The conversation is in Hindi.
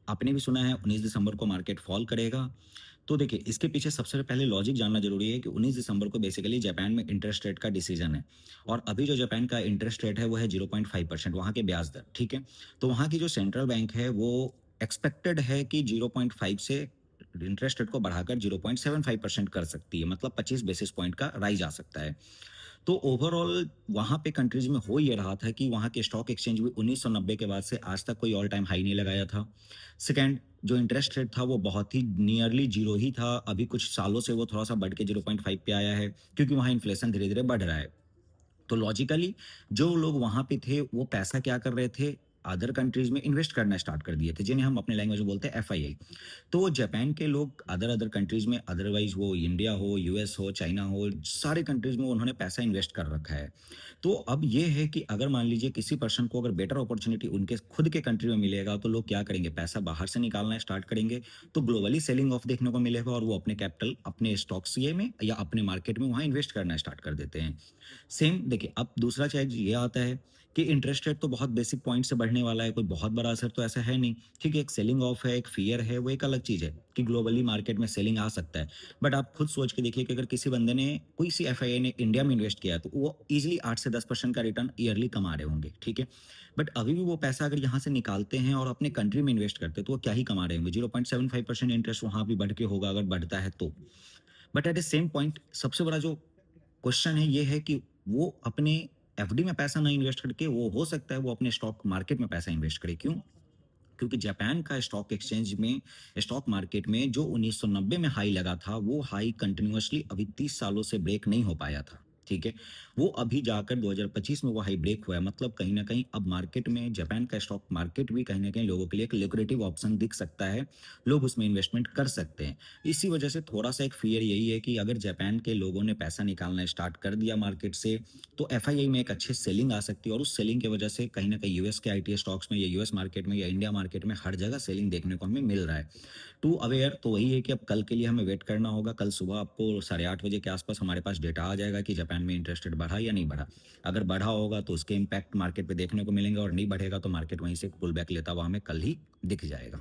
आपने भी सुना है 19 दिसंबर को मार्केट फॉल करेगा। तो देखिए, इसके पीछे सबसे पहले लॉजिक जानना ज़रूरी है कि 19 दिसंबर को बेसिकली जापान में इंटरेस्ट रेट का डिसीजन है और अभी जो जापान का इंटरेस्ट रेट है वो है 0.5% वहाँ के ब्याज दर, ठीक है? तो वहाँ की जो सेंट्रल बैंक है वो एक्सपेक्टेड है कि 0.5 से इंटरेस्ट रेट को बढ़ाकर 0.75% कर सकती है, मतलब 25 बेसिस पॉइंट का राइज़ आ सकता है। तो ओवरऑल वहाँ पे कंट्रीज़ में हो ये रहा था कि वहाँ के स्टॉक एक्सचेंज भी 1990 के बाद से आज तक कोई ऑल टाइम हाई नहीं लगाया था। सेकंड, जो इंटरेस्ट रेट था वो बहुत ही नियरली ज़ीरो ही था। अभी कुछ सालों से वो थोड़ा-सा बढ़ के 0.5 पे आया है, क्योंकि वहाँ इन्फ्लेशन धीरे-धीरे बढ़ रहा है। तो लॉजिकली जो लोग वहाँ पे थे, वो पैसा क्या कर रहे थे, अदर कंट्रीज़ में इन्वेस्ट करना स्टार्ट कर दिए थे, जिन्हें हम अपने लैंग्वेज में बोलते हैं एफआईआई। तो जापान के लोग अदर अदर कंट्रीज़ में अदरवाइज़ वो इंडिया हो, यूएस हो, चाइना हो, सारे कंट्रीज़ में उन्होंने पैसा इन्वेस्ट कर रखा है। तो अब ये है कि अगर मान लीजिए किसी पर्सन को अगर बेटर अपॉर्च्युनिटी उनके खुद के कंट्री में मिलेगा, तो लोग क्या करेंगे, पैसा बाहर से निकालना स्टार्ट करेंगे, तो ग्लोबली सेलिंग ऑफ देखने को मिलेगा और वो अपने कैपिटल अपने स्टॉक सीए में या अपने मार्केट में वहाँ इन्वेस्ट करना स्टार्ट कर देते हैं। सेम देखिए, अब दूसरा चीज़ ये आता है कि इंटरेस्ट रेट तो बहुत बेसिक पॉइंट से बढ़ने वाला है, कोई बहुत बड़ा असर तो ऐसा है नहीं। ठीक है, एक सेलिंग ऑफ है, एक फ़ियर है, वो एक अलग चीज़ है कि ग्लोबली मार्केट में सेलिंग आ सकता है। बट आप खुद सोच के देखिए कि अगर किसी बंदे ने कोई सी एफआईआई ने इंडिया में इन्वेस्ट किया है, तो वो ईज़िली 8 से 10% का रिटर्न ईयरली कमा रहे होंगे, ठीक है? बट अभी भी वो पैसा अगर यहाँ से निकालते हैं और अपने कंट्री में इन्वेस्ट करते हैं, तो वो क्या ही कमा रहे होंगे? 0.75% इंटरेस्ट वहाँ भी बढ़ के होगा अगर बढ़ता है तो। But at the same point सबसे बड़ा जो क्वेश्चन है ये है कि वो अपने एफडी में पैसा ना इन्वेस्ट करके वो हो सकता है वो अपने स्टॉक मार्केट में पैसा इन्वेस्ट करे। क्यों? क्योंकि जापान का स्टॉक एक्सचेंज में स्टॉक मार्केट में जो 1990 में हाई लगा था, वो हाई कंटिन्यूअसली अभी 30 सालों से ब्रेक नहीं हो पाया था, ठीक है? वो अभी जाकर 2025 में वो हाई ब्रेक हुआ है, मतलब कहीं न कहीं अब मार्केट में जापान का स्टॉक मार्केट भी कहीं न कहीं लोगों के लिए एक lucrative ऑप्शन दिख सकता है, लोग उसमें इन्वेस्टमेंट कर सकते हैं। इसी वजह से थोड़ा-सा एक फ़ियर यही है कि अगर जापान के लोगों ने पैसा निकालना स्टार्ट कर दिया मार्केट से, तो एफआईआई में एक अच्छी सेलिंग आ सकती है और उस सेलिंग की वजह से कहीं न कहीं यूएस के आईटी स्टॉक्स में या यूएस मार्केट में या इंडिया मार्केट में हर जगह सेलिंग देखने को हमें मिल रहा है। टू अवेयर तो वही है कि अब कल के लिए हमें वेट करना होगा। कल सुबह आपको 8:30 बजे के आस-पास हमारे पास डेटा आ जाएगा कि जापान में इंटरेस्ट रेट बढ़ा या नहीं बढ़ा। अगर बढ़ा होगा तो उसके इम्पैक्ट मार्केट पे देखने को मिलेंगे और नहीं बढ़ेगा तो मार्केट वहीं से पुल बैक लेता हुआ हमें कल ही दिख जाएगा।